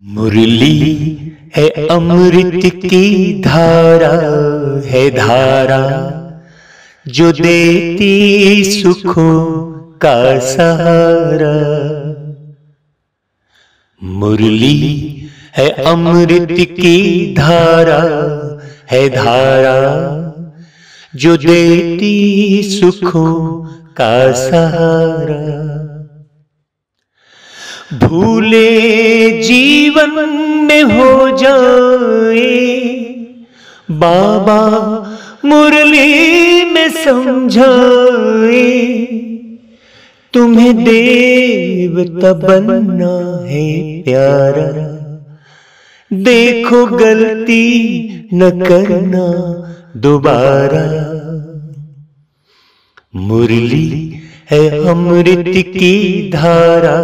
मुरली है अमृत की धारा, है धारा जो देती सुखों का सहारा। मुरली है अमृत की धारा, है धारा जो देती सुखों का सहारा। भूले जीवन में हो जाए बाबा मुरली में समझाए, तुम्हें देवता बनना है प्यारा, देखो गलती न करना दोबारा। मुरली है अमृत की धारा,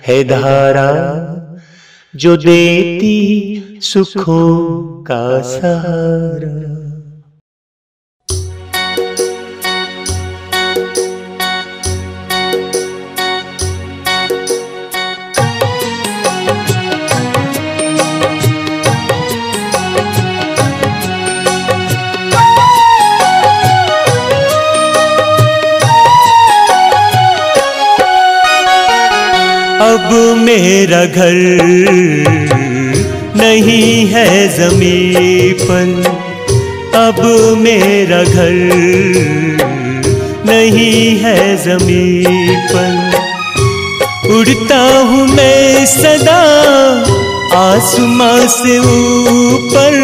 है धारा जो देती सुखों का सहारा। अब मेरा घर नहीं है ज़मीं पर, अब मेरा घर नहीं है ज़मीं पर। उड़ता हूँ मैं सदा आसमां से ऊपर,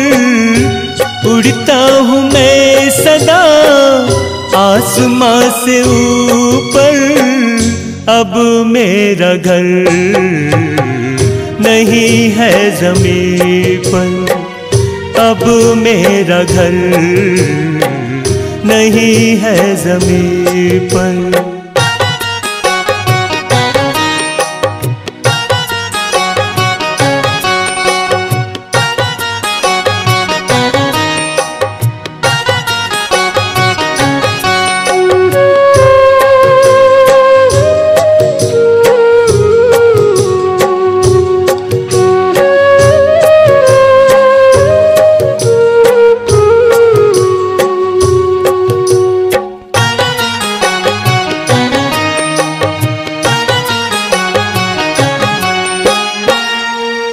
उड़ता हूँ मैं सदा आसमां से ऊपर। अब मेरा घर नहीं है ज़मीं पर, अब मेरा घर नहीं है ज़मीं पर।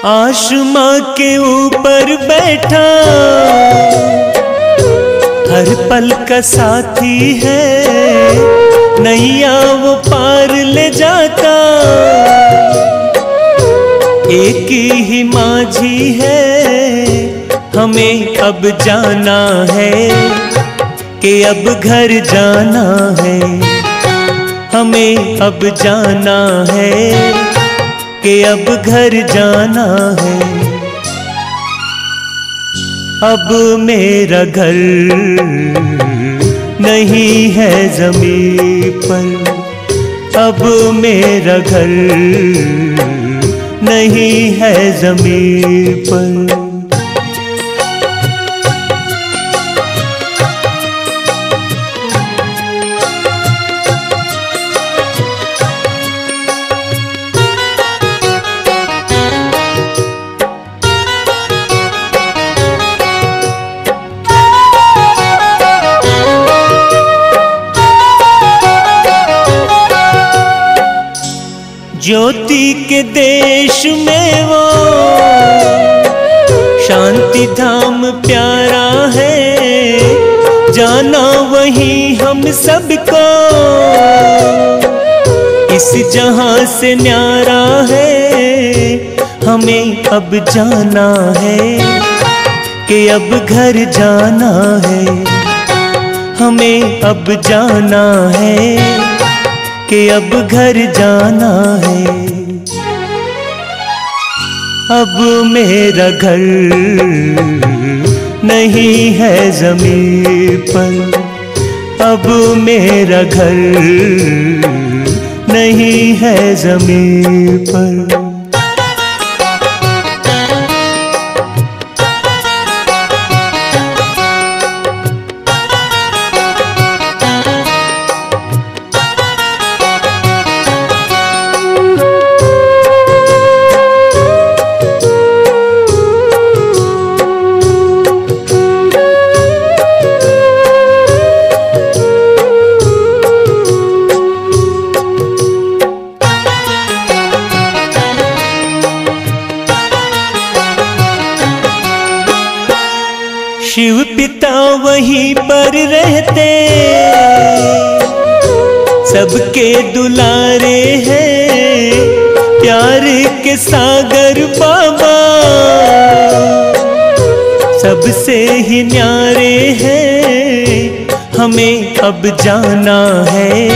आसमां के ऊपर बैठा हर पल का साथी है, नैया वो पार ले जाता एक ही माझी है। हमें अब जाना है कि अब घर जाना है, हमें अब जाना है कि अब घर जाना है। अब मेरा घर नहीं है ज़मीं पर, अब मेरा घर नहीं है ज़मीं पर। ज्योति के देश में वो शांति धाम प्यारा है, जाना वहीं हम सबको इस जहां से न्यारा है। हमें अब जाना है कि अब घर जाना है, हमें अब जाना है कि अब घर जाना है। अब मेरा घर नहीं है ज़मीं पर, अब मेरा घर नहीं है ज़मीं पर। क्या वहीं पर रहते, सबके दुलारे हैं, प्यार के सागर बाबा सबसे ही न्यारे हैं। हमें अब जाना है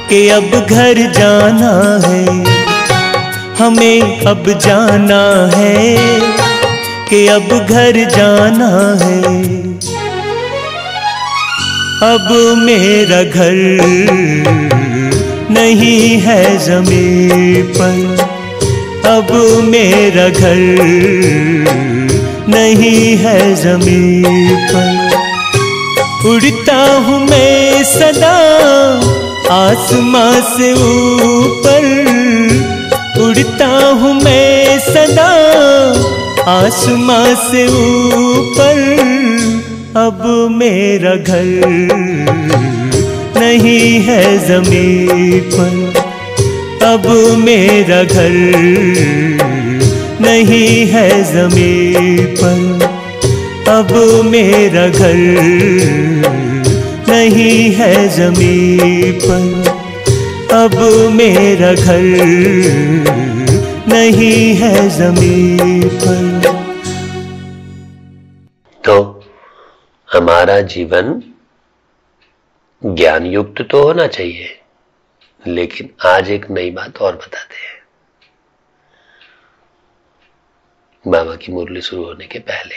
कि अब घर जाना है, हमें अब जाना है कि अब घर जाना है। अब मेरा घर नहीं है ज़मीन पर, अब मेरा घर नहीं है ज़मीन पर। उड़ता हूँ मैं सदा आसमां से ऊपर, उड़ता हूँ मैं सदा आसमां से ऊपर। अब मेरा घर नहीं है ज़मीन पर, अब मेरा घर नहीं है ज़मीन पर, अब मेरा घर नहीं है ज़मीन पर, अब मेरा घर नहीं है ज़मीन पर। तो हमारा जीवन ज्ञान युक्त तो होना चाहिए, लेकिन आज एक नई बात और बताते हैं बाबा की मुरली शुरू होने के पहले।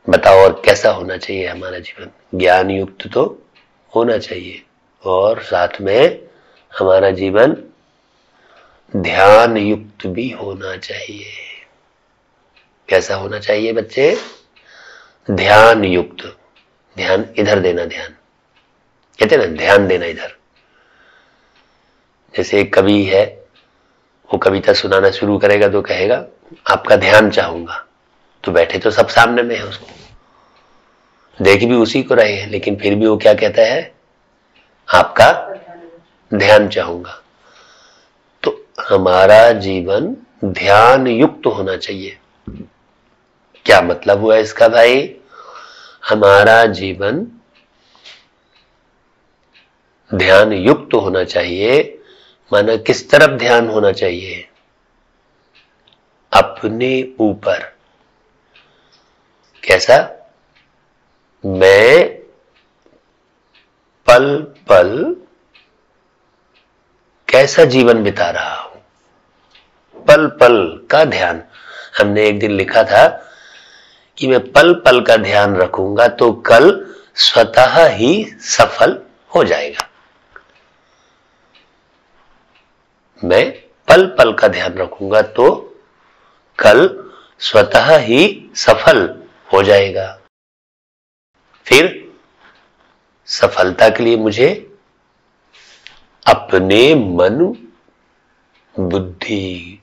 बताओ और कैसा होना चाहिए हमारा जीवन? ज्ञान युक्त तो होना चाहिए, और साथ में हमारा जीवन ध्यान युक्त भी होना चाहिए। कैसा होना चाहिए बच्चे? ध्यान युक्त। ध्यान इधर देना, ध्यान कहते हैं ना, ध्यान देना इधर। जैसे एक कवि है, वो कविता सुनाना शुरू करेगा तो कहेगा आपका ध्यान चाहूंगा, तो बैठे तो सब सामने में है, उसको देख भी उसी को रहे हैं, लेकिन फिर भी वो क्या कहता है? आपका ध्यान चाहूंगा। तो हमारा जीवन ध्यान युक्त होना चाहिए। क्या मतलब हुआ इसका भाई? हमारा जीवन ध्यान युक्त होना चाहिए, माना किस तरफ ध्यान होना चाहिए? अपने ऊपर। कैसा? मैं पल पल कैसा जीवन बिता रहा हूं, पल पल का ध्यान। हमने एक दिन लिखा था कि मैं पल पल का ध्यान रखूंगा तो कल स्वतः ही सफल हो जाएगा। मैं पल पल का ध्यान रखूंगा तो कल स्वतः ही सफल हो जाएगा। फिर सफलता के लिए मुझे अपने मन बुद्धि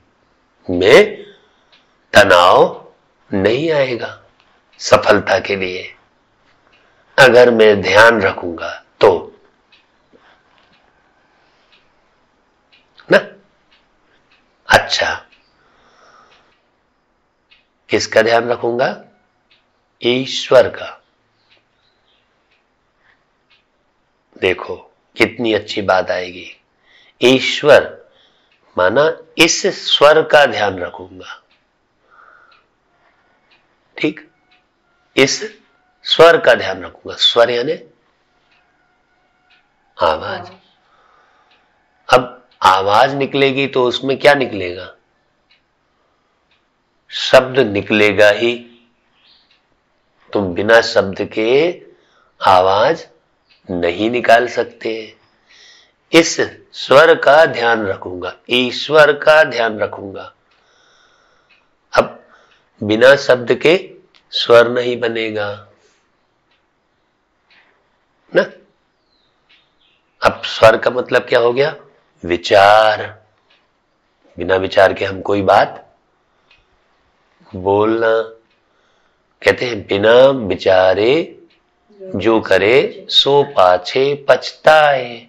में तनाव नहीं आएगा। सफलता के लिए अगर मैं ध्यान रखूंगा तो ना। अच्छा, किसका ध्यान रखूंगा? ईश्वर का। देखो कितनी अच्छी बात आएगी। ईश्वर माना इस स्वर का ध्यान रखूंगा। ठीक, इस स्वर का ध्यान रखूंगा। स्वर यानी आवाज। अब आवाज निकलेगी तो उसमें क्या निकलेगा? शब्द निकलेगा ही। तुम बिना शब्द के आवाज नहीं निकाल सकते। इस स्वर का ध्यान रखूंगा, ईश्वर का ध्यान रखूंगा। अब बिना शब्द के स्वर नहीं बनेगा ना। अब स्वर का मतलब क्या हो गया? विचार। बिना विचार के हम कोई बात बोलना। कहते हैं बिना विचारे जो करे सो पाछे पछताए।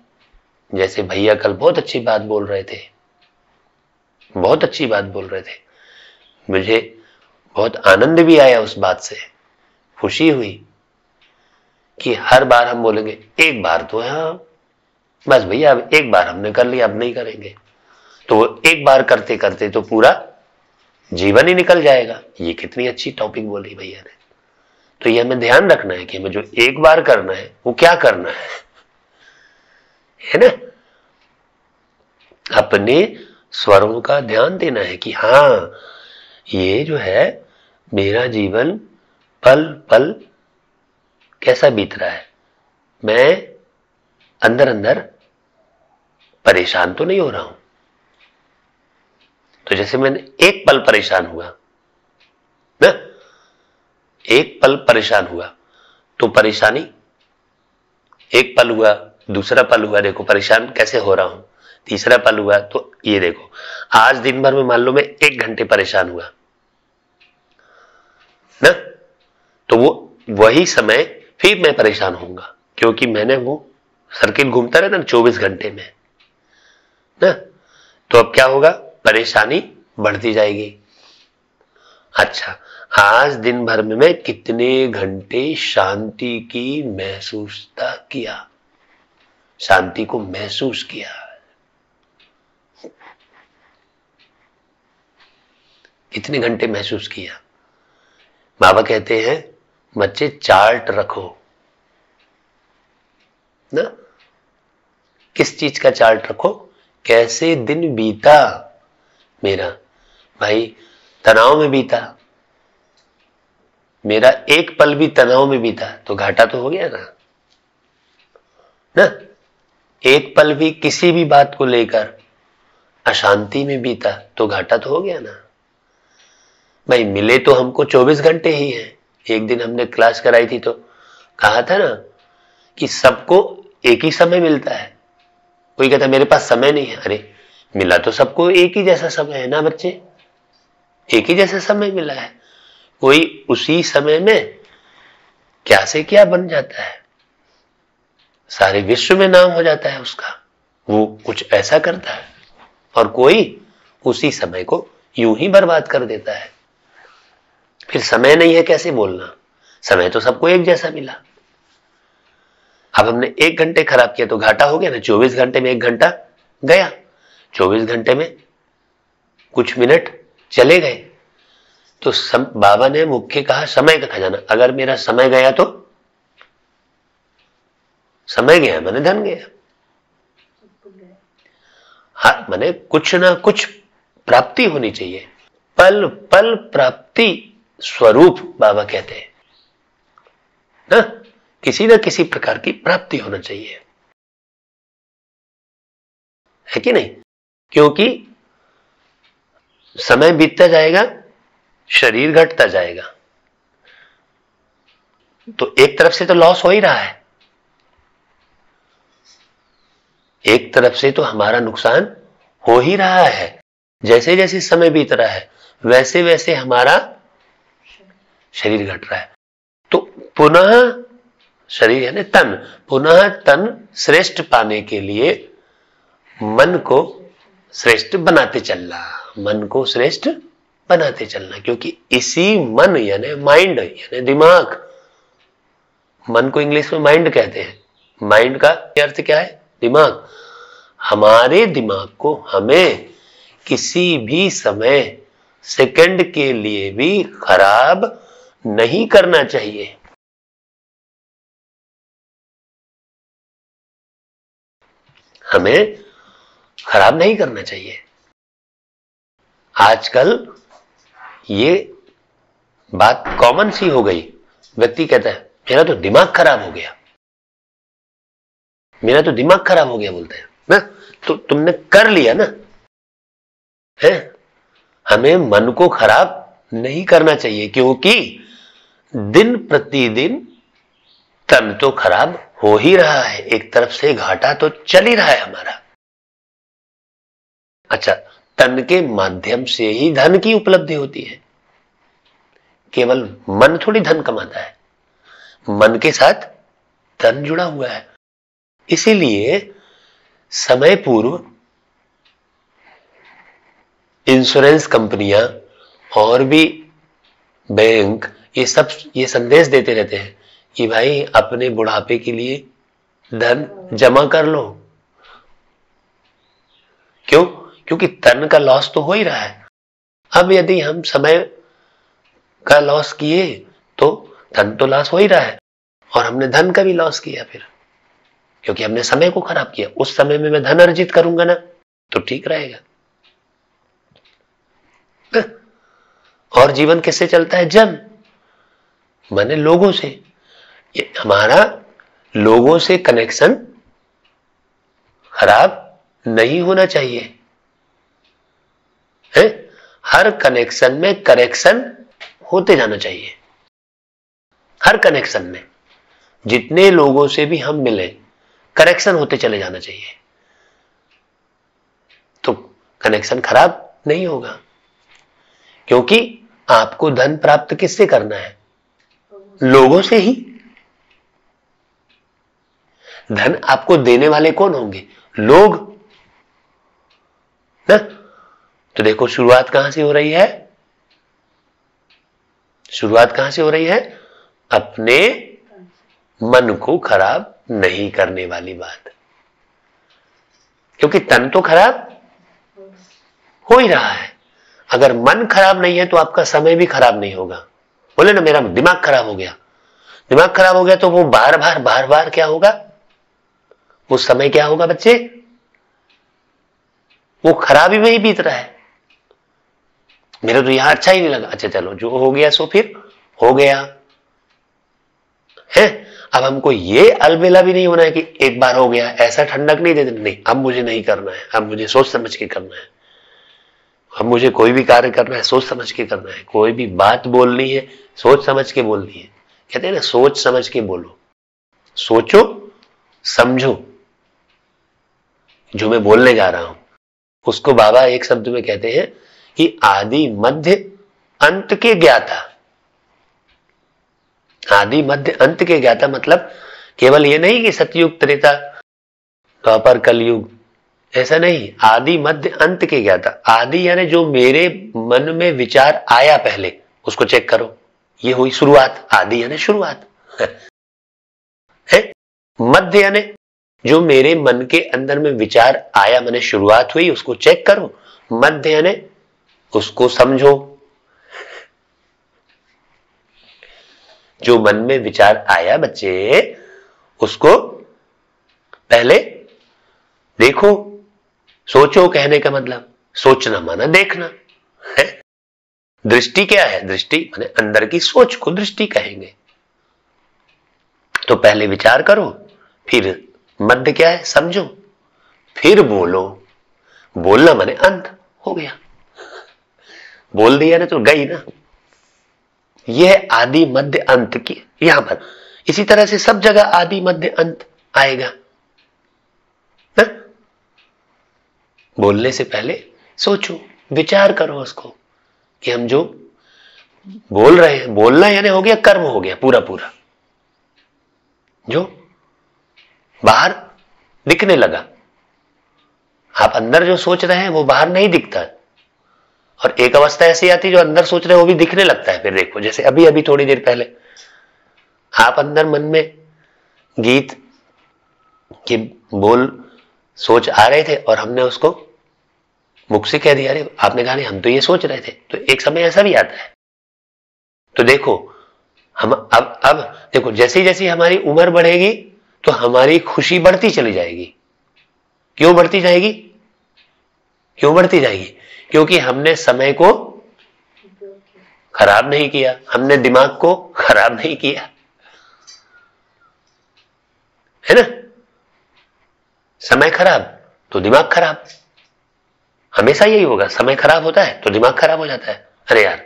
जैसे भैया कल बहुत अच्छी बात बोल रहे थे, बहुत अच्छी बात बोल रहे थे। मुझे बहुत आनंद भी आया उस बात से, खुशी हुई कि हर बार हम बोलेंगे एक बार तो है, हाँ बस भैया अब एक बार हमने कर लिया, अब नहीं करेंगे। तो वो एक बार करते करते तो पूरा जीवन ही निकल जाएगा। ये कितनी अच्छी टॉपिक बोली भैया ने। तो ये हमें ध्यान रखना है कि हमें जो एक बार करना है वो क्या करना है ना। अपने स्वरों का ध्यान देना है कि हाँ ये जो है मेरा जीवन पल पल कैसा बीत रहा है, मैं अंदर अंदर परेशान तो नहीं हो रहा हूं। तो जैसे मैंने एक पल परेशान हुआ ना, एक पल परेशान हुआ तो परेशानी, एक पल हुआ, दूसरा पल हुआ, देखो परेशान कैसे हो रहा हूं, तीसरा पल हुआ तो ये देखो आज दिन भर में मान लो मैं 1 घंटे परेशान हुआ ना, तो वो वही समय फिर मैं परेशान होऊंगा, क्योंकि मैंने वो सर्किल घूमता रहता ना 24 घंटे में ना। तो अब क्या होगा, परेशानी बढ़ती जाएगी। अच्छा, आज दिन भर में मैं कितने घंटे शांति की महसूसता किया, शांति को महसूस किया, कितने घंटे महसूस किया। बाबा कहते हैं बच्चे चार्ट रखो ना, किस चीज का चार्ट रखो, कैसे दिन बीता मेरा, भाई तनाव में बीता, मेरा एक पल भी तनाव में बीता तो घाटा तो हो गया ना। एक पल भी किसी भी बात को लेकर अशांति में बीता तो घाटा तो हो गया ना। भाई मिले तो हमको 24 घंटे ही हैं। एक दिन हमने क्लास कराई थी तो कहा था ना कि सबको एक ही समय मिलता है। कोई कहता मेरे पास समय नहीं है, अरे मिला तो सबको एक ही जैसा समय है ना बच्चे, एक ही जैसा समय मिला है। कोई उसी समय में क्या से क्या बन जाता है, सारे विश्व में नाम हो जाता है उसका, वो कुछ ऐसा करता है, और कोई उसी समय को यूं ही बर्बाद कर देता है। फिर समय नहीं है कैसे बोलना, समय तो सबको एक जैसा मिला। अब हमने 1 घंटे खराब किया तो घाटा हो गया ना। 24 घंटे में 1 घंटा गया, 24 घंटे में कुछ मिनट चले गए। तो बाबा ने मुख्य कहा समय का खजाना, अगर मेरा समय गया तो समय गया मैंने धन गया। हाँ मैंने कुछ ना कुछ प्राप्ति होनी चाहिए, पल पल प्राप्ति स्वरूप बाबा कहते हैं ना, किसी न किसी प्रकार की प्राप्ति होना चाहिए, है कि नहीं। क्योंकि समय बीतता जाएगा, शरीर घटता जाएगा, तो एक तरफ से तो लॉस हो ही रहा है, एक तरफ से तो हमारा नुकसान हो ही रहा है। जैसे जैसे समय बीत रहा है वैसे वैसे हमारा शरीर घट रहा है। तो पुनः शरीर यानी तन, पुनः तन श्रेष्ठ पाने के लिए मन को श्रेष्ठ बनाते चलना, मन को श्रेष्ठ बनाते चलना। क्योंकि इसी मन यानी माइंड यानी दिमाग, मन को इंग्लिश में माइंड कहते हैं, माइंड का अर्थ क्या है, दिमाग। हमारे दिमाग को हमें किसी भी समय सेकंड के लिए भी खराब नहीं करना चाहिए। हमें खराब नहीं करना चाहिए। आजकल ये बात कॉमन सी हो गई, व्यक्ति कहता है मेरा तो दिमाग खराब हो गया, मेरा तो दिमाग खराब हो गया बोलते हैं ना। तो तुमने कर लिया ना, है। हमें मन को खराब नहीं करना चाहिए, क्योंकि दिन प्रतिदिन तन तो खराब हो ही रहा है, एक तरफ से घाटा तो चल ही रहा है हमारा। अच्छा, तन के माध्यम से ही धन की उपलब्धि होती है, केवल मन थोड़ी धन कमाता है, मन के साथ तन जुड़ा हुआ है। इसीलिए समय पूर्व इंश्योरेंस कंपनियां और भी बैंक, ये सब ये संदेश देते रहते हैं कि भाई अपने बुढ़ापे के लिए धन जमा कर लो। क्यों? क्योंकि धन का लॉस तो हो ही रहा है। अब यदि हम समय का लॉस किए तो धन तो लॉस हो ही रहा है, और हमने धन का भी लॉस किया फिर, क्योंकि हमने समय को खराब किया। उस समय में मैं धन अर्जित करूंगा ना तो ठीक रहेगा। और जीवन किससे चलता है? जन, माने लोगों से। ये हमारा लोगों से कनेक्शन खराब नहीं होना चाहिए है। हर कनेक्शन में करेक्शन होते जाना चाहिए। हर कनेक्शन में जितने लोगों से भी हम मिले, करेक्शन होते चले जाना चाहिए, तो कनेक्शन खराब नहीं होगा। क्योंकि आपको धन प्राप्त किससे करना है? लोगों से ही। धन आपको देने वाले कौन होंगे? लोग ना। तो देखो शुरुआत कहां से हो रही है? शुरुआत कहां से हो रही है? अपने मन को खराब नहीं करने वाली बात। क्योंकि तन तो खराब हो ही रहा है। अगर मन खराब नहीं है तो आपका समय भी खराब नहीं होगा। बोले ना मेरा दिमाग खराब हो गया, दिमाग खराब हो गया तो वो बार बार क्या होगा? वो समय क्या होगा बच्चे? वो खराबी में ही बीत रहा है। मेरा तो यहां अच्छा ही नहीं लगा, अच्छा चलो जो हो गया सो फिर हो गया है। अब हमको ये अलबेला भी नहीं होना है कि एक बार हो गया, ऐसा ठंडक नहीं दे देना, नहीं अब मुझे नहीं करना है, अब मुझे सोच समझ के करना है। अब मुझे कोई भी कार्य करना है सोच समझ के करना है, कोई भी बात बोलनी है सोच समझ के बोलनी है। कहते हैं ना सोच समझ के बोलो, सोचो समझो। जो मैं बोलने जा रहा हूं उसको बाबा एक शब्द में कहते हैं कि आदि मध्य अंत के ज्ञाता। आदि मध्य अंत के ज्ञाता मतलब केवल ये नहीं कि सतयुग त्रेता द्वापर कलयुग, ऐसा नहीं। आदि मध्य अंत के ज्ञाता। आदि यानी जो मेरे मन में विचार आया पहले उसको चेक करो, ये हुई शुरुआत। आदि यानी शुरुआत है। मध्य यानी जो मेरे मन के अंदर में विचार आया, मैंने शुरुआत हुई, उसको चेक करो। मध्य यानी उसको समझो। जो मन में विचार आया बच्चे उसको पहले देखो, सोचो कहने का मतलब सोचना माना देखना है। दृष्टि क्या है? दृष्टि माने अंदर की सोच को दृष्टि कहेंगे। तो पहले विचार करो, फिर मध्य क्या है? समझो, फिर बोलो। बोलना माने अंत हो गया, बोल दिया ना तो गई ना। यह आदि मध्य अंत की यहां पर। इसी तरह से सब जगह आदि मध्य अंत आएगा ना? बोलने से पहले सोचो, विचार करो उसको कि हम जो बोल रहे हैं, बोलना यानी हो गया कर्म, हो गया पूरा पूरा। जो बाहर दिखने लगा, आप अंदर जो सोच रहे हैं वो बाहर नहीं दिखता। और एक अवस्था ऐसी आती है जो अंदर सोच रहे हैं वो भी दिखने लगता है। फिर देखो जैसे अभी अभी थोड़ी देर पहले आप अंदर मन में गीत के बोल सोच आ रहे थे और हमने उसको मुख से कह दिया, अरे आपने कहा नहीं हम तो ये सोच रहे थे। तो एक समय ऐसा भी आता है। तो देखो हम अब देखो जैसे जैसी हमारी उम्र बढ़ेगी तो हमारी खुशी बढ़ती चली जाएगी। क्यों बढ़ती जाएगी? क्यों बढ़ती जाएगी? क्योंकि हमने समय को खराब नहीं किया, हमने दिमाग को खराब नहीं किया, है ना? समय खराब तो दिमाग खराब, हमेशा यही होगा। समय खराब होता है तो दिमाग खराब हो जाता है। अरे यार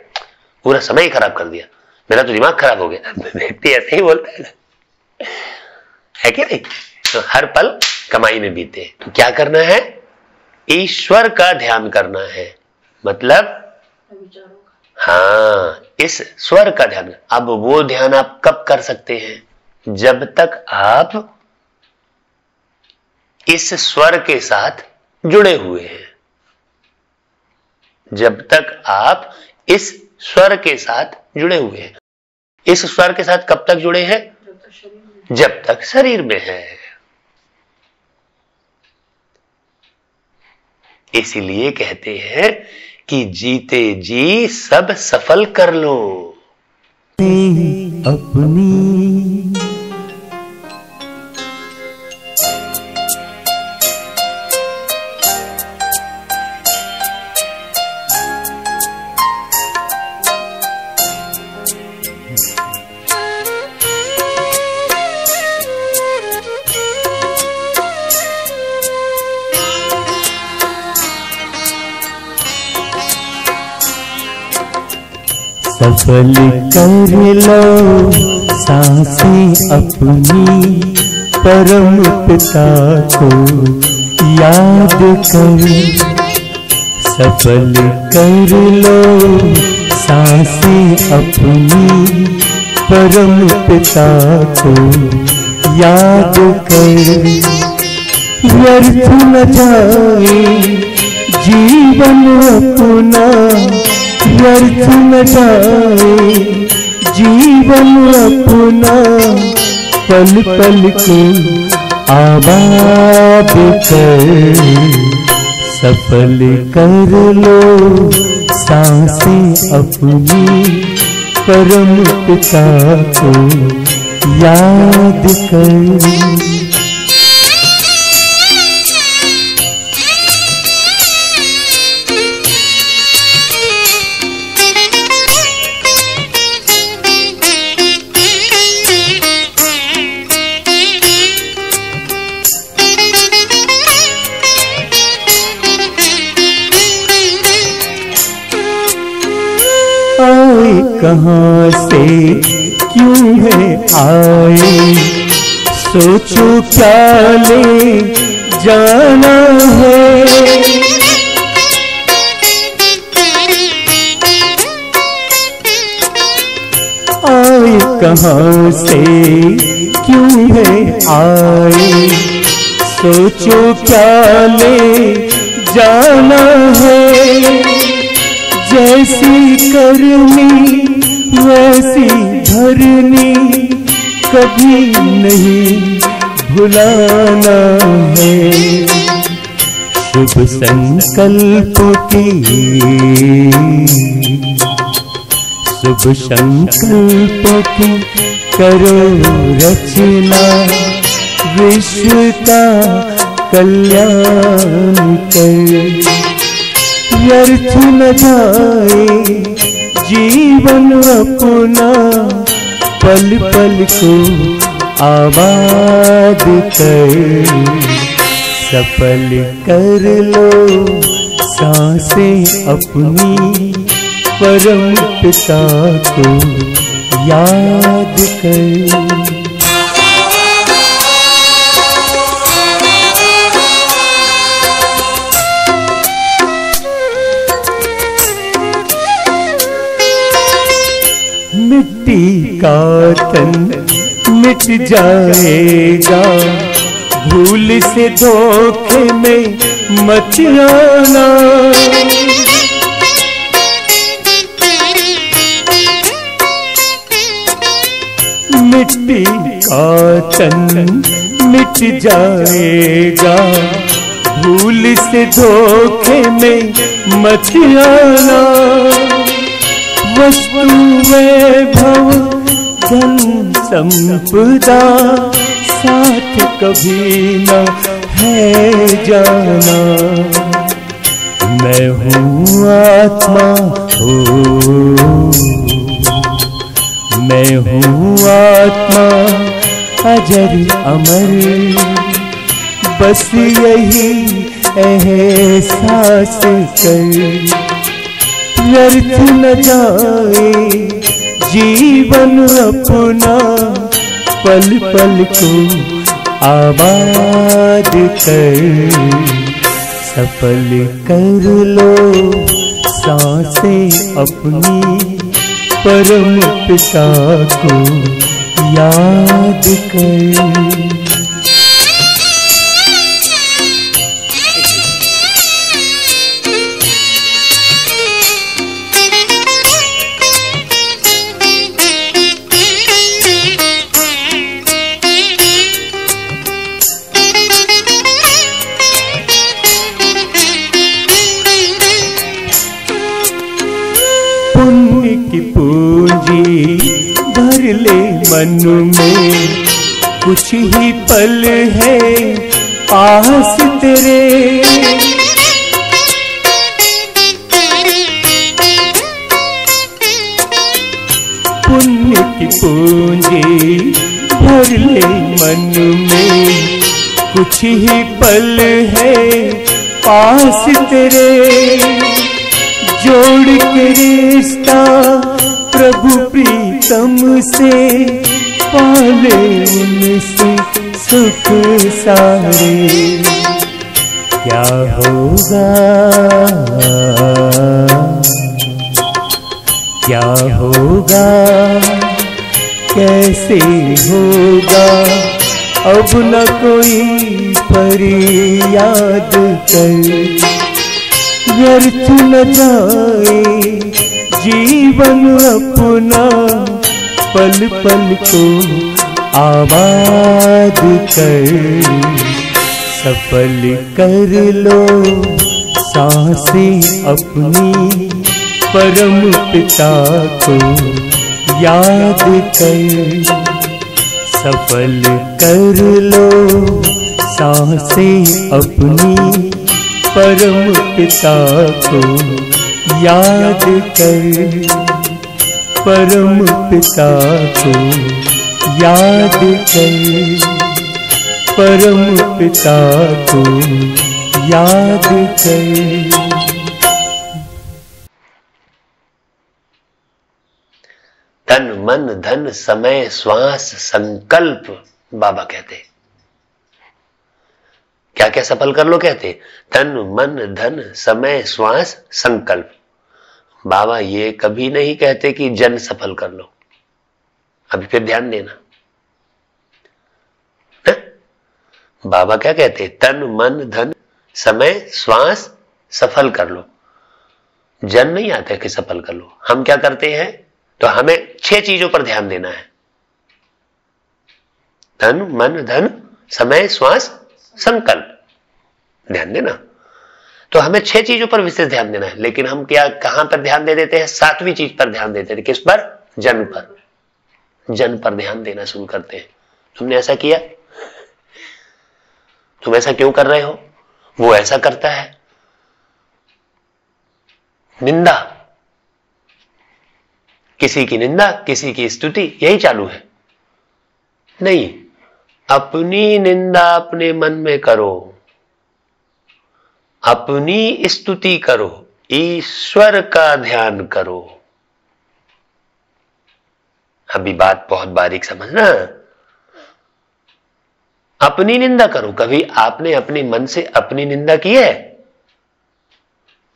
पूरा समय ही खराब कर दिया, मेरा तो दिमाग खराब हो गया। व्यक्ति ऐसे ही बोलता है ना, है क्या नहीं? तो हर पल कमाई में बीते। तो क्या करना है? ईश्वर का ध्यान करना है। मतलब हाँ, इस स्वर का ध्यान। अब वो ध्यान आप कब कर सकते हैं? जब तक आप इस स्वर के साथ जुड़े हुए हैं। जब तक आप इस स्वर के साथ जुड़े हुए हैं। इस स्वर के साथ कब तक जुड़े हैं? जब तक शरीर में है। इसीलिए कहते हैं कि जीते जी सब सफल कर लो अपनी। सफल कर लो सांसें अपनी, परम पिता को याद कर। सफल कर लो सांसें अपनी, परम पिता को याद कर। व्यर्थ न जाए जीवन अपना, व्यर्थ न जाए जीवन अपना, पल पल को आबाद कर। सफल कर लो सांसें अपनी, परम पिता को याद कर। कहाँ से क्यों है आए, सोचो क्या ले जाना है। आए कहाँ से क्यों है आए, सोचो क्या ले जाना है। जैसी करनी वैसी भरनी, कभी नहीं भुलाना है। शुभ संकल्प की, शुभ संकल्प की करो रचना, विश्व का कल्याण कर। व्यर्थ न जाए जीवन अपना, पल पल को आबाद कर। सफल कर लो सांसें अपनी, परम पिता को याद कर। मिट्टी का तन मिट जाएगा, भूल से धोखे में मत आना। मिट्टी का तन मिट जाएगा, भूल से धोखे में मत आना। वस्तु वैभव धन संपदा, साथ कभी न है जाना। मैं हूँ आत्मा हो, मैं हूँ आत्मा अजर अमर, बस यही एहसास कर। व्यर्थ न जाए जीवन अपना, पल पल को आबाद कर। सफल कर लो सांसें अपनी, परम पिता को याद कर। मन में कुछ ही पल है पास तेरे। पुण्य की पूंजी भर ले मन में कुछ ही पल है पास तेरे। जोड़ के रिश्ता प्रभु प्रीतम से पाले उनसे सुख सारे। क्या होगा क्या होगा कैसे होगा अब न कोई फरियाद कर। व्यर्थ न जाए जीवन अपना पल पल को आबाद कर। सफल कर लो सांसें अपनी परम पिता को याद कर। सफल कर लो सांसें अपनी परम पिता को याद कर। परम पिता को याद कर। परम पिता को याद कर। तन मन धन समय श्वास संकल्प बाबा कहते। क्या क्या सफल कर लो कहते? तन मन धन समय श्वास संकल्प। बाबा ये कभी नहीं कहते कि जन सफल कर लो। अभी फिर ध्यान देना है? बाबा क्या कहते? तन मन धन समय श्वास सफल कर लो। जन नहीं आता कि सफल कर लो। हम क्या करते हैं? तो हमें 6 चीजों पर ध्यान देना है। तन मन धन समय श्वास संकल्प, ध्यान देना। तो हमें 6 चीजों पर विशेष ध्यान देना है। लेकिन हम क्या कहां पर ध्यान दे देते हैं? 7वीं चीज पर ध्यान देते हैं। किस पर? जन पर। जन पर ध्यान देना शुरू करते हैं। तुमने ऐसा किया, तुम ऐसा क्यों कर रहे हो? वो ऐसा करता है। निंदा, किसी की निंदा, किसी की स्तुति, यही चालू है। नहीं, अपनी निंदा अपने मन में करो, अपनी स्तुति करो, ईश्वर का ध्यान करो। अभी बात बहुत बारीक समझना। अपनी निंदा करो। कभी आपने अपने मन से अपनी निंदा की है?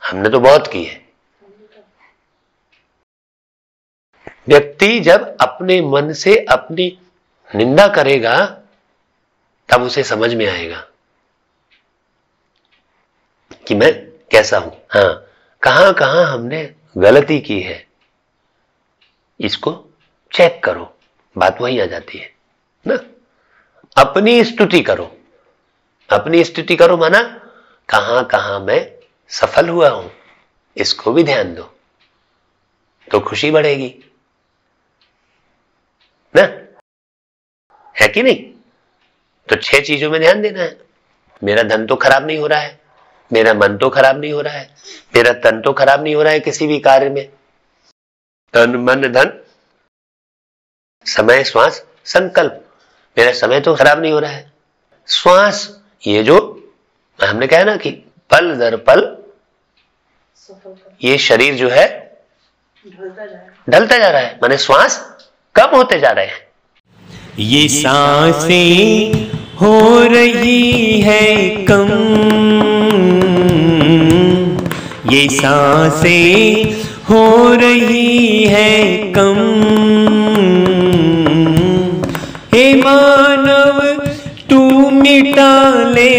हमने तो बहुत की है। व्यक्ति जब अपने मन से अपनी निंदा करेगा तब उसे समझ में आएगा कि मैं कैसा हूं। हां, कहां कहां हमने गलती की है, इसको चेक करो। बात वही आ जाती है ना। अपनी स्तुति करो। अपनी स्तुति करो माना कहां कहां मैं सफल हुआ हूं, इसको भी ध्यान दो तो खुशी बढ़ेगी ना, है कि नहीं? तो 6 चीजों में ध्यान देना है। मेरा धन तो खराब नहीं हो रहा है, मेरा मन तो खराब नहीं हो रहा है, मेरा तन तो खराब नहीं हो रहा है किसी भी कार्य में। तन मन धन समय श्वास संकल्प, मेरा समय तो खराब नहीं हो रहा है। श्वास, ये जो हमने कहा ना कि पल दर पल ये शरीर जो है ढलता जा रहा है, माने श्वास कम होते जा रहे हैं। ये सांसें हो रही है कम, ये सांसें हो रही है कम। हे मानव तू मिटा ले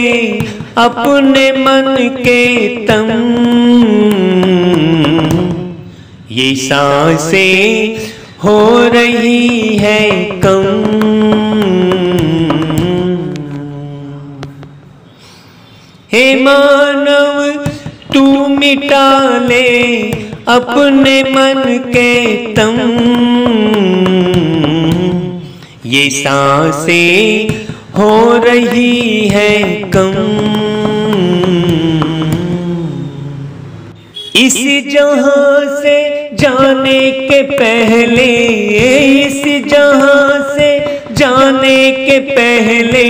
अपने मन के तम, ये सांसें हो रही है कम। हे मानव तू मिटा ले अपने मन के तम, ये सांसें हो रही है कम। इस जहां से जाने के पहले, इस जहां से जाने के पहले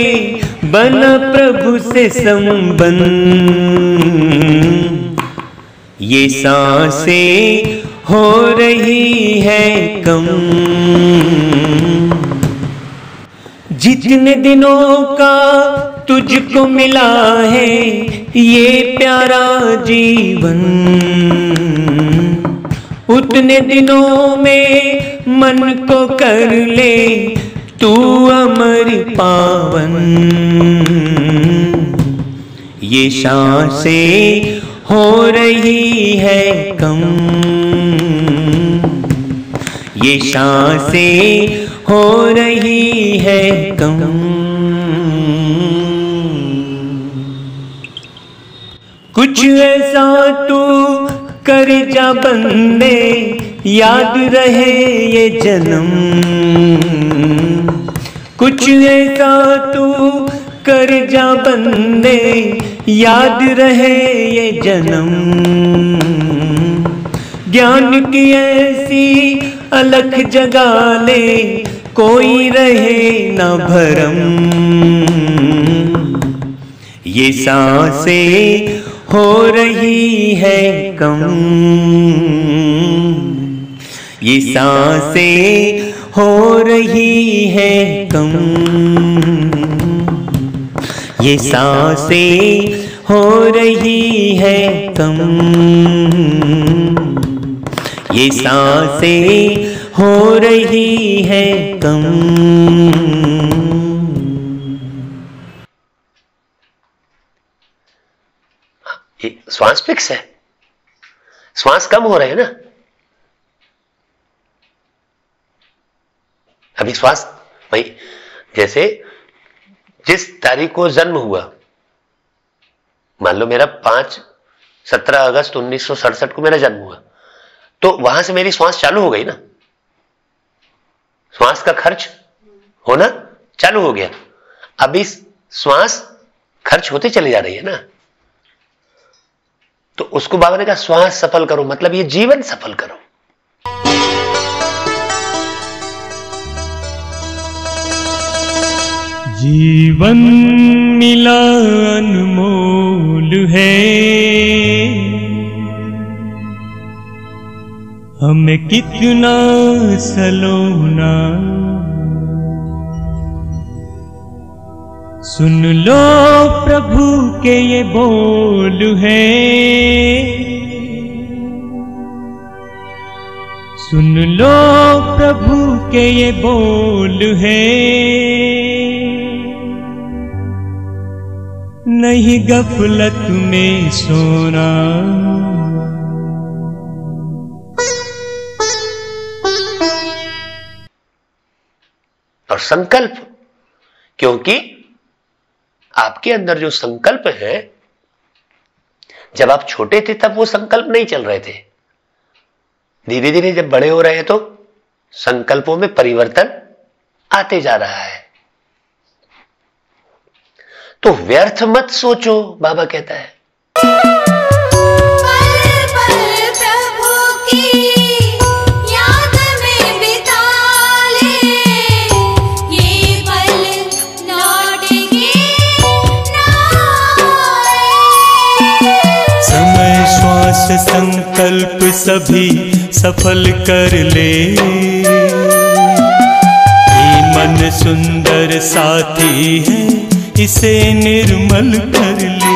बना प्रभु से संबंध। ये सांसें हो रही है कम। जितने दिनों का तुझको मिला है ये प्यारा जीवन, उतने दिनों में मन को कर ले तू अमर पावन। ये सांसें हो रही है कम। ये सांसें हो रही है कम। कुछ ऐसा तू कर जा बंदे, याद रहे ये जन्म। कुछ ऐसा तू कर जा बंदे, याद रहे ये जन्म। ज्ञान की ऐसी अलख जगा ले, कोई रहे न भरम। ये सांसें हो रही है कम। ये सांसें हो रही है कम। ये सांसें हो रही है कम। ये सांसें हो रही है कम। ये श्वास फिक्स है, श्वास कम हो रहे हैं ना। अभी श्वास भाई, जैसे जिस तारीख को जन्म हुआ, मान लो मेरा 17 अगस्त 1967 को मेरा जन्म हुआ, तो वहां से मेरी श्वास चालू हो गई ना। श्वास का खर्च होना चालू हो गया। अभी श्वास खर्च होते चली जा रही है ना। तो उसको बाबा ने कहा श्वास सफल करो, मतलब ये जीवन सफल करो। जीवन मिला अनमोल है, हमें कितना सलोना। सुन लो प्रभु के ये बोल है, सुन लो प्रभु के ये बोल है। नहीं गफलत में सोना। और संकल्प, क्योंकि आपके अंदर जो संकल्प है, जब आप छोटे थे तब वो संकल्प नहीं चल रहे थे। धीरे धीरे जब बड़े हो रहे हैं तो संकल्पों में परिवर्तन आते जा रहा है। तो व्यर्थ मत सोचो, बाबा कहता है। पल पल प्रभु की याद में बिता ले, ये पल लौट के ना आए। समय श्वास संकल्प सभी सफल कर ले, ये मन सुंदर साथी है, इसे निर्मल कर ले।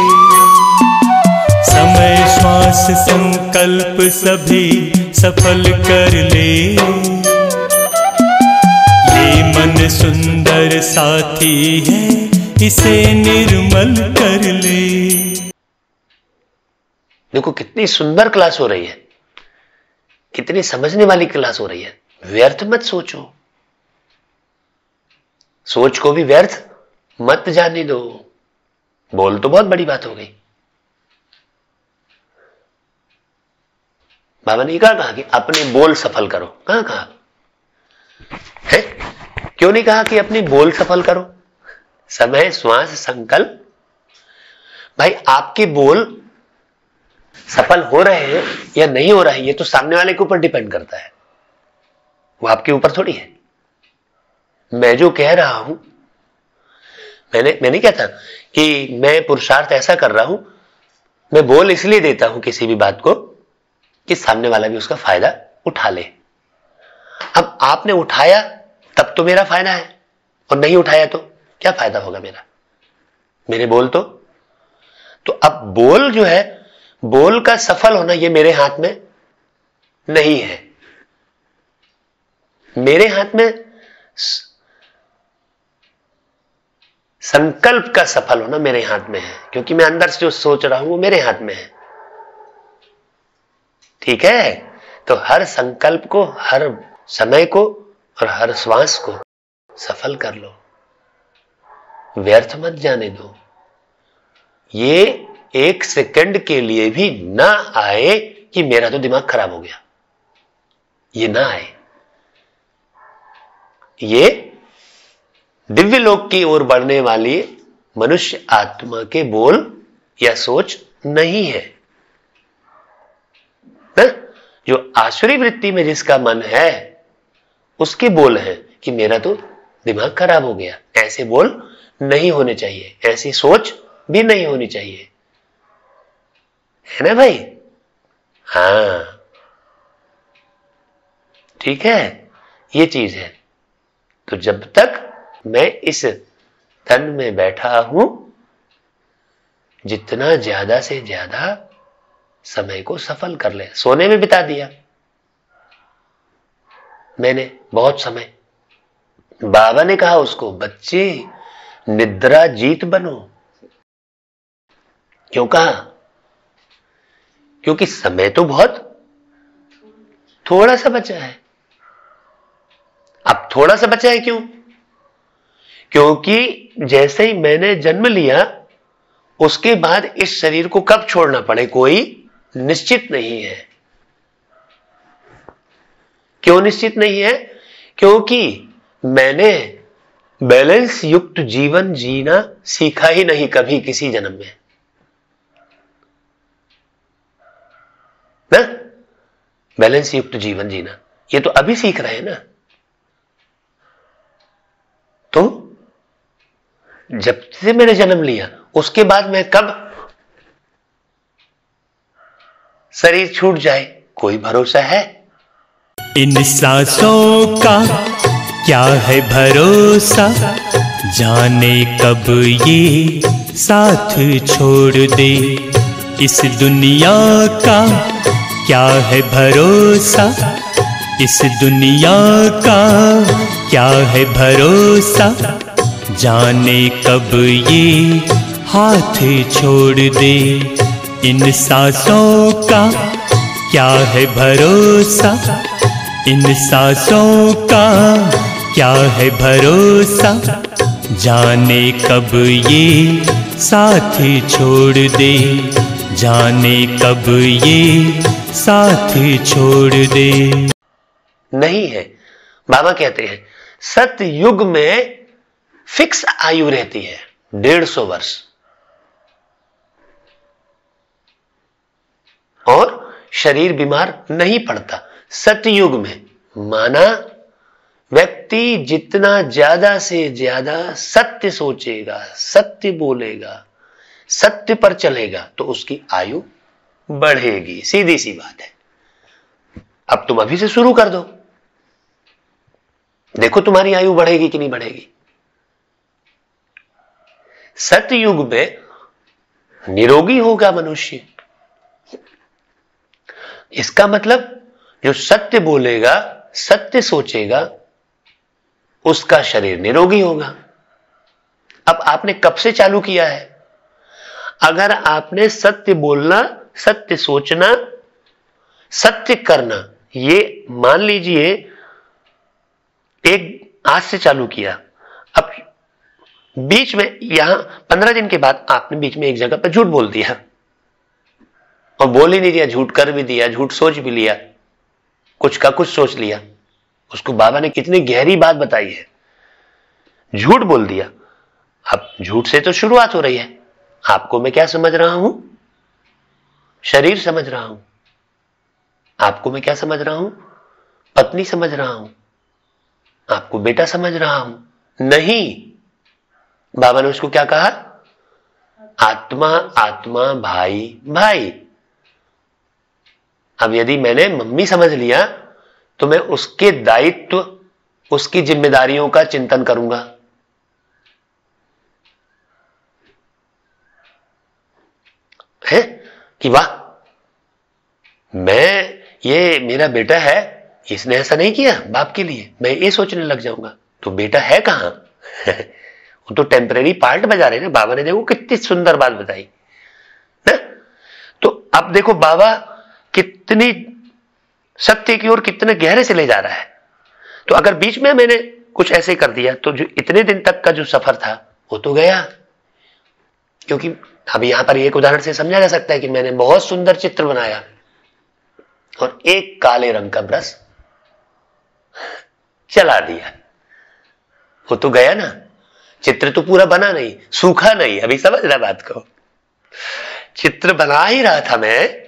समय श्वास संकल्प सभी सफल कर ले, ये मन सुंदर साथी है, इसे निर्मल कर ले। देखो कितनी सुंदर क्लास हो रही है, कितनी समझने वाली क्लास हो रही है। व्यर्थ मत सोचो, सोच को भी व्यर्थ मत जाने दो। बोल तो बहुत बड़ी बात हो गई। बाबा ने कहा कि अपने बोल सफल करो। कहां कहा है? क्यों नहीं कहा कि अपनी बोल सफल करो? समय, श्वास, संकल्प। भाई आपके बोल सफल हो रहे हैं या नहीं हो रहे हैं, ये तो सामने वाले के ऊपर डिपेंड करता है, वो आपके ऊपर थोड़ी है। मैं जो कह रहा हूं, मैं नहीं कहता कि मैं पुरुषार्थ ऐसा कर रहा हूं, मैं बोल इसलिए देता हूं किसी भी बात को कि सामने वाला भी उसका फायदा उठा ले। अब आपने उठाया तब तो मेरा फायदा है, और नहीं उठाया तो क्या फायदा होगा मेरा, मेरे बोल तो अब बोल जो है, बोल का सफल होना ये मेरे हाथ में नहीं है। मेरे हाथ में संकल्प का सफल होना मेरे हाथ में है, क्योंकि मैं अंदर से जो सोच रहा हूं वो मेरे हाथ में है। ठीक है? तो हर संकल्प को, हर समय को और हर श्वास को सफल कर लो, व्यर्थ मत जाने दो। ये एक सेकंड के लिए भी ना आए कि मेरा तो दिमाग खराब हो गया, ये ना आए। ये दिव्य लोक की ओर बढ़ने वाली मनुष्य आत्मा के बोल या सोच नहीं है ना? जो आसुरी वृत्ति में जिसका मन है उसके बोल है कि मेरा तो दिमाग खराब हो गया। ऐसे बोल नहीं होने चाहिए, ऐसी सोच भी नहीं होनी चाहिए, है ना भाई? हाँ, ठीक है, ये चीज है। तो जब तक मैं इस तन में बैठा हूं, जितना ज्यादा से ज्यादा समय को सफल कर ले। सोने में बिता दिया मैंने बहुत समय। बाबा ने कहा उसको, बच्चे निद्रा जीत बनो। क्यों कहा? क्योंकि समय तो बहुत थोड़ा सा बचा है। अब थोड़ा सा बचा है क्यों? क्योंकि जैसे ही मैंने जन्म लिया उसके बाद इस शरीर को कब छोड़ना पड़े कोई निश्चित नहीं है। क्यों निश्चित नहीं है? क्योंकि मैंने बैलेंस युक्त जीवन जीना सीखा ही नहीं कभी किसी जन्म में ना। बैलेंस युक्त जीवन जीना ये तो अभी सीख रहे हैं ना। तो जब से मैंने जन्म लिया उसके बाद मैं कब शरीर छूट जाए कोई भरोसा है? इन सांसों का क्या है भरोसा, जाने कब ये साथ छोड़ दे। इस दुनिया का क्या है भरोसा, इस दुनिया का क्या है भरोसा, जाने कब ये हाथ छोड़ दे। इन सांसों का क्या है भरोसा, इन सांसों का क्या है भरोसा, जाने कब ये साथ छोड़ दे, जाने कब ये साथ छोड़ दे। नहीं है। बाबा कहते हैं सतयुग में फिक्स आयु रहती है 150 वर्ष, और शरीर बीमार नहीं पड़ता सतयुग में। माना व्यक्ति जितना ज्यादा से ज्यादा सत्य सोचेगा, सत्य बोलेगा, सत्य पर चलेगा तो उसकी आयु बढ़ेगी। सीधी सी बात है। अब तुम अभी से शुरू कर दो, देखो तुम्हारी आयु बढ़ेगी कि नहीं बढ़ेगी। सतयुग में निरोगी होगा मनुष्य। इसका मतलब जो सत्य बोलेगा, सत्य सोचेगा, उसका शरीर निरोगी होगा। अब आपने कब से चालू किया है? अगर आपने सत्य बोलना, सत्य सोचना, सत्य करना, ये मान लीजिए एक आज से चालू किया, अब बीच में यहां 15 दिन के बाद आपने बीच में एक जगह पर झूठ बोल दिया, और बोल ही नहीं दिया, झूठ कर भी दिया, झूठ सोच भी लिया, कुछ का कुछ सोच लिया। उसको बाबा ने कितनी गहरी बात बताई है झूठ बोल दिया। अब झूठ से तो शुरुआत हो रही है। आपको मैं क्या समझ रहा हूं? शरीर समझ रहा हूं। आपको मैं क्या समझ रहा हूं? पत्नी समझ रहा हूं। आपको बेटा समझ रहा हूं। नहीं, बाबा ने उसको क्या कहा? आत्मा आत्मा, भाई भाई। अब यदि मैंने मम्मी समझ लिया तो मैं उसके दायित्व, उसकी जिम्मेदारियों का चिंतन करूंगा। है कि वाह, मैं, ये मेरा बेटा है, इसने ऐसा नहीं किया बाप के लिए, मैं ये सोचने लग जाऊंगा। तो बेटा है कहां? वो तो टेम्परेरी पार्ट बजा रहे ना। बाबा ने देखो कितनी सुंदर बात बताई ना। तो अब देखो बाबा कितनी सत्य की ओर कितने गहरे से ले जा रहा है। तो अगर बीच में मैंने कुछ ऐसे कर दिया तो जो इतने दिन तक का जो सफर था वो तो गया। क्योंकि अब यहां पर एक उदाहरण से समझा जा सकता है कि मैंने बहुत सुंदर चित्र बनाया और एक काले रंग का ब्रश चला दिया, वो तो गया ना। चित्र तो पूरा बना नहीं, सूखा नहीं। अभी समझ रहा बात को? चित्र बना ही रहा था मैं,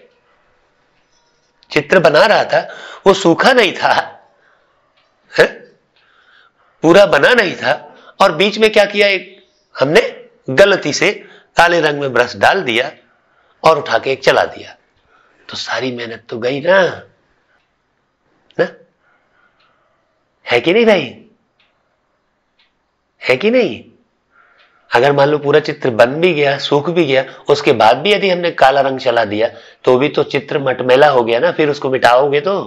चित्र बना रहा था, वो सूखा नहीं था, है? पूरा बना नहीं था। और बीच में क्या किया, एक हमने गलती से काले रंग में ब्रश डाल दिया और उठा के एक चला दिया, तो सारी मेहनत तो गई ना। है कि नहीं भाई? है कि नहीं? अगर मान लो पूरा चित्र बन भी गया, सूख भी गया, उसके बाद भी यदि हमने काला रंग चला दिया तो भी तो चित्र मटमैला हो गया ना। फिर उसको मिटाओगे तो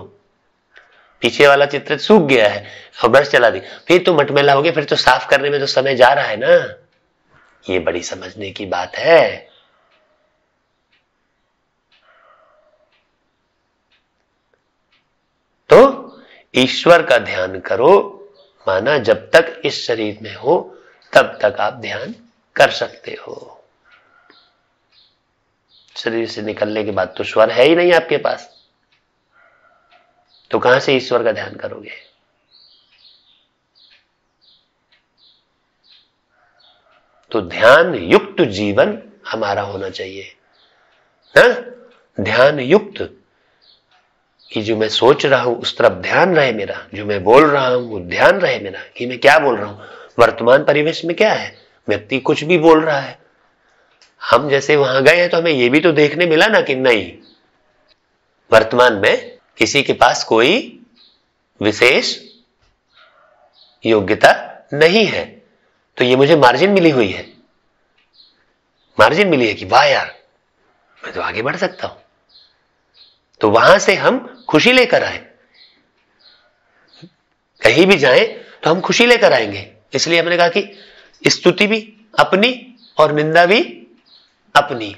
पीछे वाला चित्र सूख गया है और ब्रश चला दी, फिर तो मटमैला हो गया, फिर तो साफ करने में तो समय जा रहा है ना। ये बड़ी समझने की बात है। तो ईश्वर का ध्यान करो, माना जब तक इस शरीर में हो तब तक आप ध्यान कर सकते हो। शरीर से निकलने के बाद तो स्वर है ही नहीं आपके पास, तो कहां से ईश्वर का ध्यान करोगे? तो ध्यान युक्त जीवन हमारा होना चाहिए। हाँ? ध्यान युक्त, कि जो मैं सोच रहा हूं उस तरफ ध्यान रहे मेरा, जो मैं बोल रहा हूं वो ध्यान रहे मेरा कि मैं क्या बोल रहा हूं। वर्तमान परिवेश में क्या है, व्यक्ति कुछ भी बोल रहा है, हम जैसे वहां गए हैं तो हमें यह भी तो देखने मिला ना कि नहीं, वर्तमान में किसी के पास कोई विशेष योग्यता नहीं है, तो ये मुझे मार्जिन मिली हुई है, मार्जिन मिली है कि वाह यार मैं तो आगे बढ़ सकता हूं। तो वहां से हम खुशी लेकर आए, कहीं भी जाएं तो हम खुशी लेकर आएंगे। इसलिए हमने कहा कि स्तुति भी अपनी और निंदा भी अपनी।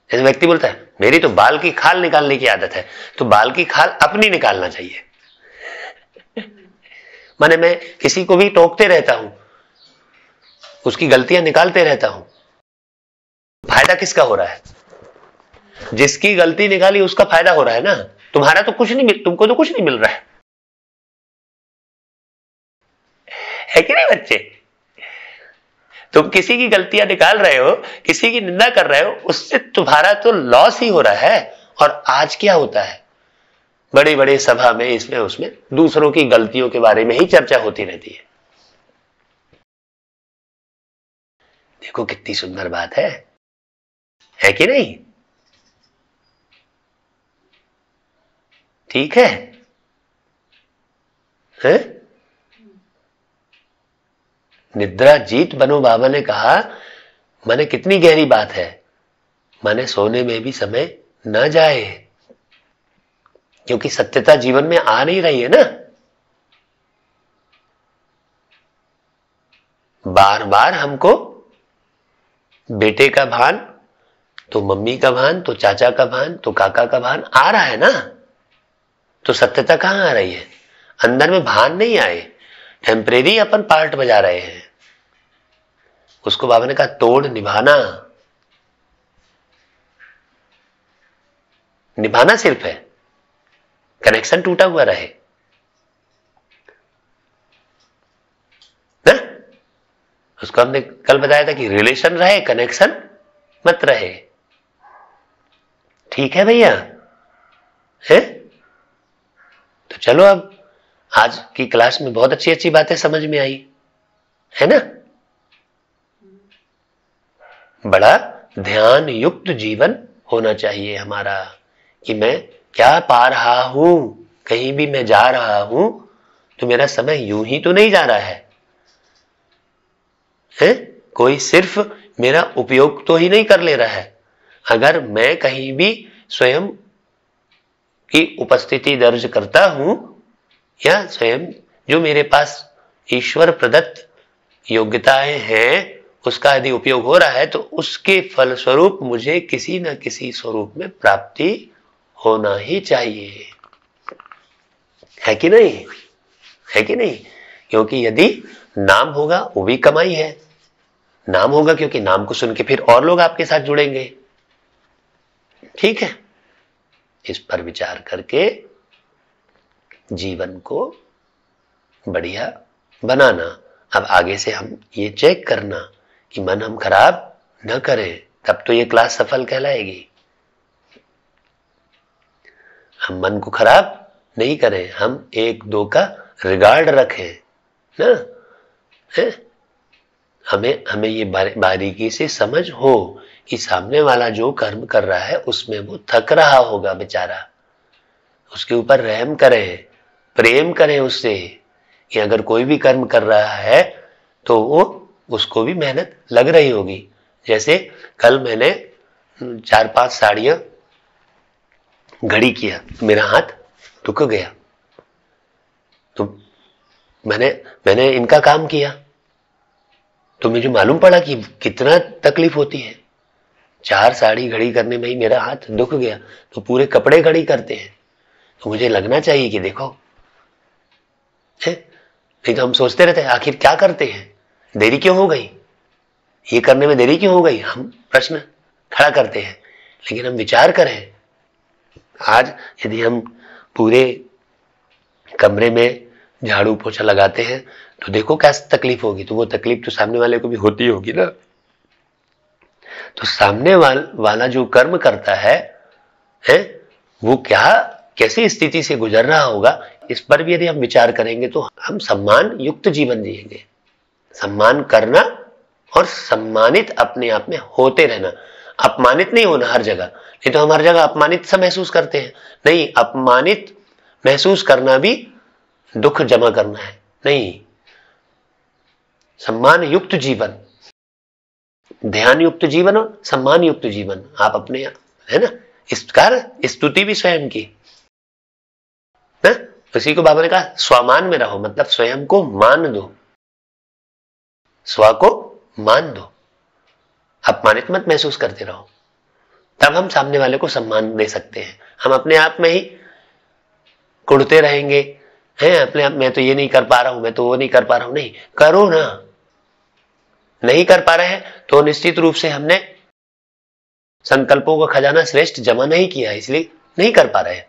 जैसे व्यक्ति बोलता है मेरी तो बाल की खाल निकालने की आदत है, तो बाल की खाल अपनी निकालना चाहिए। माने मैं किसी को भी टोकते रहता हूं, उसकी गलतियां निकालते रहता हूं, फायदा किसका हो रहा है? जिसकी गलती निकाली उसका फायदा हो रहा है ना। तुम्हारा तो कुछ नहीं, तुमको तो कुछ नहीं मिल रहा है कि नहीं बच्चे? तुम किसी की गलतियां निकाल रहे हो, किसी की निंदा कर रहे हो, उससे तुम्हारा तो लॉस ही हो रहा है। और आज क्या होता है, बड़े बड़े सभा में, इसमें उसमें दूसरों की गलतियों के बारे में ही चर्चा होती रहती है। देखो कितनी सुंदर बात है कि नहीं? ठीक है? निद्रा जीत बनो, बाबा ने कहा। माने कितनी गहरी बात है। माने सोने में भी समय न जाए, क्योंकि सत्यता जीवन में आ नहीं रही है ना। बार बार हमको बेटे का भान, तो मम्मी का भान, तो चाचा का भान, तो काका का भान आ रहा है ना। तो सत्यता कहां आ रही है? अंदर में भान नहीं आए, टेम्परेरी अपन पार्ट बजा रहे हैं। उसको बाबा ने कहा तोड़ निभाना, निभाना सिर्फ है, कनेक्शन टूटा हुआ रहे। उसको हमने कल बताया था कि रिलेशन रहे, कनेक्शन मत रहे। ठीक है भैया, है? तो चलो, अब आज की क्लास में बहुत अच्छी अच्छी बातें समझ में आई, है ना? बड़ा ध्यान युक्त जीवन होना चाहिए हमारा, कि मैं क्या पा रहा हूं, कहीं भी मैं जा रहा हूं तो मेरा समय यूं ही तो नहीं जा रहा है? कोई सिर्फ मेरा उपयोग तो ही नहीं कर ले रहा है। अगर मैं कहीं भी स्वयं की उपस्थिति दर्ज करता हूं या स्वयं जो मेरे पास ईश्वर प्रदत्त योग्यताएं हैं उसका यदि उपयोग हो रहा है तो उसके फलस्वरूप मुझे किसी न किसी स्वरूप में प्राप्ति होना ही चाहिए, है कि नहीं? है कि नहीं? क्योंकि यदि नाम होगा वो भी कमाई है। नाम होगा क्योंकि नाम को सुन के फिर और लोग आपके साथ जुड़ेंगे। ठीक है, इस पर विचार करके जीवन को बढ़िया बनाना। अब आगे से हम ये चेक करना कि मन हम खराब न करें, तब तो ये क्लास सफल कहलाएगी। हम मन को खराब नहीं करें, हम एक दो का रिगार्ड रखें ना, है? हमें ये बारीकी से समझ हो कि सामने वाला जो कर्म कर रहा है उसमें वो थक रहा होगा बेचारा, उसके ऊपर रहम करें, प्रेम करें उससे, कि अगर कोई भी कर्म कर रहा है तो वो उसको भी मेहनत लग रही होगी। जैसे कल मैंने 4-5 साड़ियां घड़ी किया, मेरा हाथ दुख गया, तो मैंने इनका काम किया तो मुझे मालूम पड़ा कि कितना तकलीफ होती है। 4 साड़ी घड़ी करने में ही मेरा हाथ दुख गया, तो पूरे कपड़े घड़ी करते हैं तो मुझे लगना चाहिए कि देखो, नहीं तो हम सोचते रहते हैं आखिर क्या करते हैं, देरी क्यों हो गई, ये करने में देरी क्यों हो गई, हम प्रश्न खड़ा करते हैं। लेकिन हम विचार करें, आज यदि हम पूरे कमरे में झाड़ू पोछा लगाते हैं तो देखो क्या तकलीफ होगी, तो वो तकलीफ तो सामने वाले को भी होती होगी ना। तो सामने वाला जो कर्म करता है वो कैसी स्थिति से गुजर रहा होगा, इस पर भी यदि हम विचार करेंगे तो हम सम्मान युक्त जीवन जिएंगे। सम्मान करना और सम्मानित अपने आप में होते रहना, अपमानित नहीं होना हर जगह। नहीं तो हम हर जगह अपमानित सा महसूस करते हैं। नहीं, अपमानित महसूस करना भी दुख जमा करना है। नहीं, सम्मान युक्त जीवन, ध्यान युक्त जीवन और सम्मान युक्त जीवन आप अपने, है ना, इसकार स्तुति भी स्वयं की, है? उसी को बाबा ने कहा स्वमान में रहो, मतलब स्वयं को मान दो, स्व को मान दो, अपमानित मत महसूस करते रहो, तब हम सामने वाले को सम्मान दे सकते हैं। हम अपने आप में ही कुढ़ते रहेंगे, हैं अपने आप, मैं तो ये नहीं कर पा रहा हूं, मैं तो वो नहीं कर पा रहा हूं। नहीं, करो ना। नहीं कर पा रहे हैं तो निश्चित रूप से हमने संकल्पों का खजाना श्रेष्ठ जमा नहीं किया, इसलिए नहीं कर पा रहे हैं।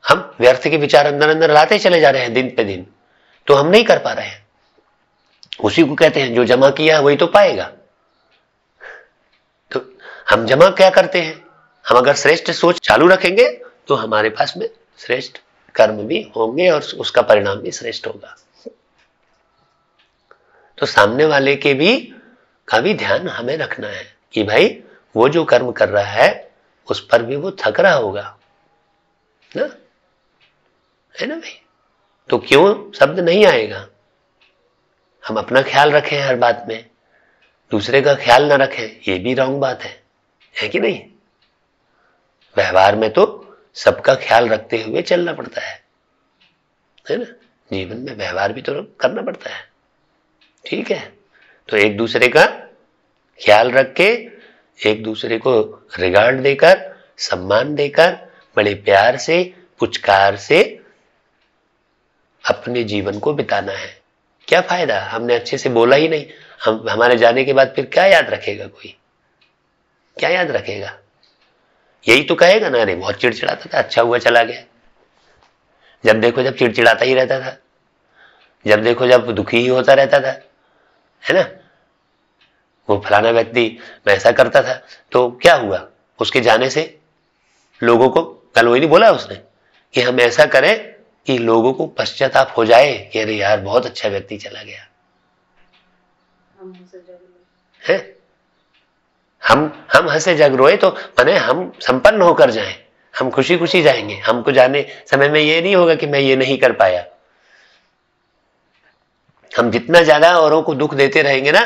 हम व्यर्थ के विचार अंदर अंदर लाते चले जा रहे हैं दिन पे दिन, तो हम नहीं कर पा रहे हैं। उसी को कहते हैं जो जमा किया है वही तो पाएगा। तो हम जमा क्या करते हैं, हम अगर श्रेष्ठ सोच चालू रखेंगे तो हमारे पास में श्रेष्ठ कर्म भी होंगे और उसका परिणाम भी श्रेष्ठ होगा। तो सामने वाले के भी का भी ध्यान हमें रखना है कि भाई वो जो कर्म कर रहा है उस पर भी वो थक रहा होगा ना, है ना भाई? तो क्यों शब्द नहीं आएगा? हम अपना ख्याल रखें हर बात में, दूसरे का ख्याल ना रखें, ये भी रॉन्ग बात है कि नहीं? व्यवहार में तो सबका ख्याल रखते हुए चलना पड़ता है ना? जीवन में व्यवहार भी तो करना पड़ता है, ठीक है? तो एक दूसरे का ख्याल रख के, एक दूसरे को रिगार्ड देकर, सम्मान देकर, बड़े प्यार से, पुचकार से अपने जीवन को बिताना है। क्या फायदा, हमने अच्छे से बोला ही नहीं, हमारे जाने के बाद फिर क्या याद रखेगा कोई? क्या याद रखेगा? यही तो कहेगा ना, अरे बहुत चिड़चिड़ाता था, अच्छा हुआ चला गया। जब देखो जब चिड़चिड़ाता ही रहता था, जब देखो जब दुखी ही होता रहता था, है ना? वो फलाना व्यक्ति मैं ऐसा करता था, तो क्या हुआ उसके जाने से? लोगों को कल वही नहीं बोला उसने कि हम ऐसा करें कि लोगों को पश्चाताप हो जाए कि अरे यार बहुत अच्छा व्यक्ति चला गया है। हम हंसे जग रोए, तो माने हम संपन्न होकर जाएं, हम खुशी खुशी जाएंगे। हमको जाने समय में ये नहीं होगा कि मैं ये नहीं कर पाया। हम जितना ज्यादा औरों को दुख देते रहेंगे ना,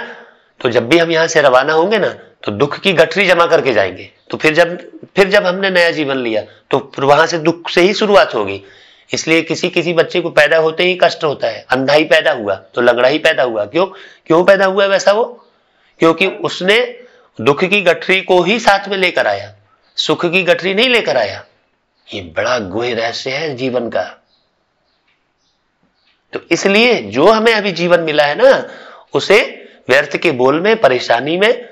तो जब भी हम यहां से रवाना होंगे ना, तो दुख की गठरी जमा करके जाएंगे। तो फिर जब हमने नया जीवन लिया, तो फिर वहां से दुख से ही शुरुआत होगी। इसलिए किसी बच्चे को पैदा होते ही कष्ट होता है। अंधा ही पैदा हुआ तो लंगड़ा ही पैदा हुआ। क्यों पैदा हुआ वैसा वो? क्योंकि उसने दुख की गठरी को ही साथ में लेकर आया, सुख की गठरी नहीं लेकर आया। ये बड़ा गूढ़ रहस्य है जीवन का। तो इसलिए जो हमें अभी जीवन मिला है ना, उसे व्यर्थ के बोल में, परेशानी में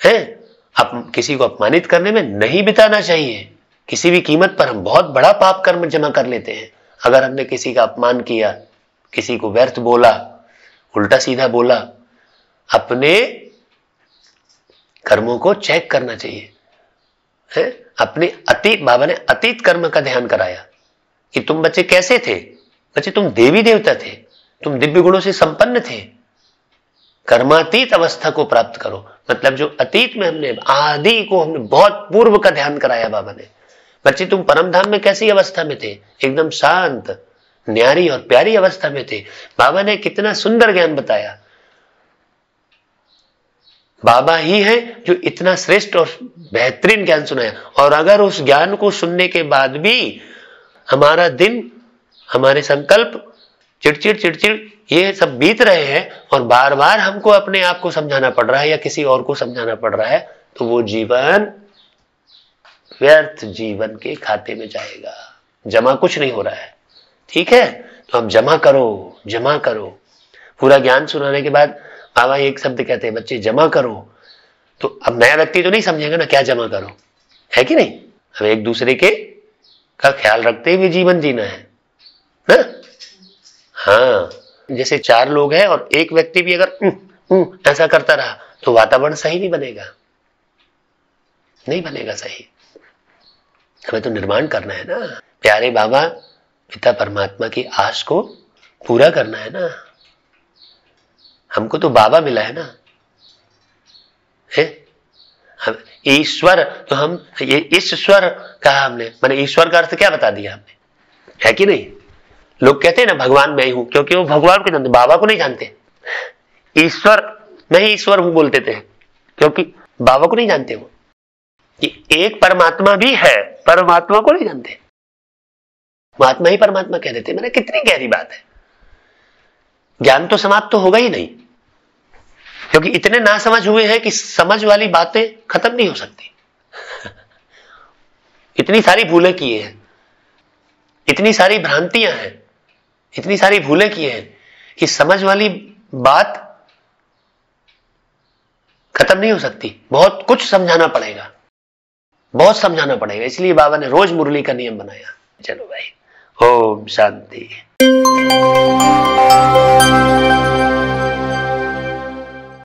है, किसी को अपमानित करने में नहीं बिताना चाहिए। किसी भी कीमत पर हम बहुत बड़ा पाप कर्म जमा कर लेते हैं। अगर हमने किसी का अपमान किया, किसी को व्यर्थ बोला, उल्टा सीधा बोला, अपने कर्मों को चेक करना चाहिए है। अपने बाबा ने अतीत कर्म का ध्यान कराया कि तुम बच्चे कैसे थे। बच्चे तुम देवी देवता थे, तुम दिव्य गुणों से संपन्न थे। कर्मातीत अवस्था को प्राप्त करो। मतलब जो अतीत में हमने, आदि को हमने बहुत पूर्व का ध्यान कराया बाबा ने। बच्चे तुम परम धाम में कैसी अवस्था में थे? एकदम शांत, न्यारी और प्यारी अवस्था में थे। बाबा ने कितना सुंदर ज्ञान बताया। बाबा ही है जो इतना श्रेष्ठ और बेहतरीन ज्ञान सुनाया। और अगर उस ज्ञान को सुनने के बाद भी हमारा दिन, हमारे संकल्प चिड़चिड़ ये सब बीत रहे हैं, और बार बार हमको अपने आप को समझाना पड़ रहा है या किसी और को समझाना पड़ रहा है, तो वो जीवन व्यर्थ जीवन के खाते में जाएगा। जमा कुछ नहीं हो रहा है। ठीक है, तो अब जमा करो। पूरा ज्ञान सुनाने के बाद बाबा एक शब्द कहते हैं, बच्चे जमा करो। तो अब नया व्यक्ति तो नहीं समझेगा ना क्या जमा करो, है कि नहीं? हमें एक दूसरे के का ख्याल रखते हुए जीवन जीना है ना? हाँ, जैसे 4 लोग हैं और एक व्यक्ति भी अगर ऐसा करता रहा, तो वातावरण सही नहीं बनेगा सही। हमें तो निर्माण करना है ना। प्यारे बाबा पिता परमात्मा की आश को पूरा करना है ना। हमको तो बाबा मिला है ना, है? हम ईश्वर, तो हम ये ईश्वर कहा हमने, माने ईश्वर का अर्थ क्या बता दिया हमने, है कि नहीं? लोग कहते हैं ना भगवान मैं ही हूं, क्योंकि वो भगवान को जानते, बाबा को नहीं जानते। ईश्वर मैं ही ईश्वर हूं बोलते थे, क्योंकि बाबा को नहीं जानते। वो कि एक परमात्मा भी है, परमात्मा को नहीं जानते। महात्मा ही परमात्मा कह देते। मैंने कितनी गहरी बात है। ज्ञान तो समाप्त तो होगा ही नहीं, क्योंकि इतने ना समझ हुए हैं कि समझ वाली बातें खत्म नहीं हो सकती। इतनी सारी भूलें किए हैं, इतनी सारी भ्रांतियां हैं, इतनी सारी भूलें किए हैं कि समझ वाली बात खत्म नहीं हो सकती। बहुत कुछ समझाना पड़ेगा, बहुत समझाना पड़ेगा। इसलिए बाबा ने रोज मुरली का नियम बनाया। चलो भाई, ओम शांति।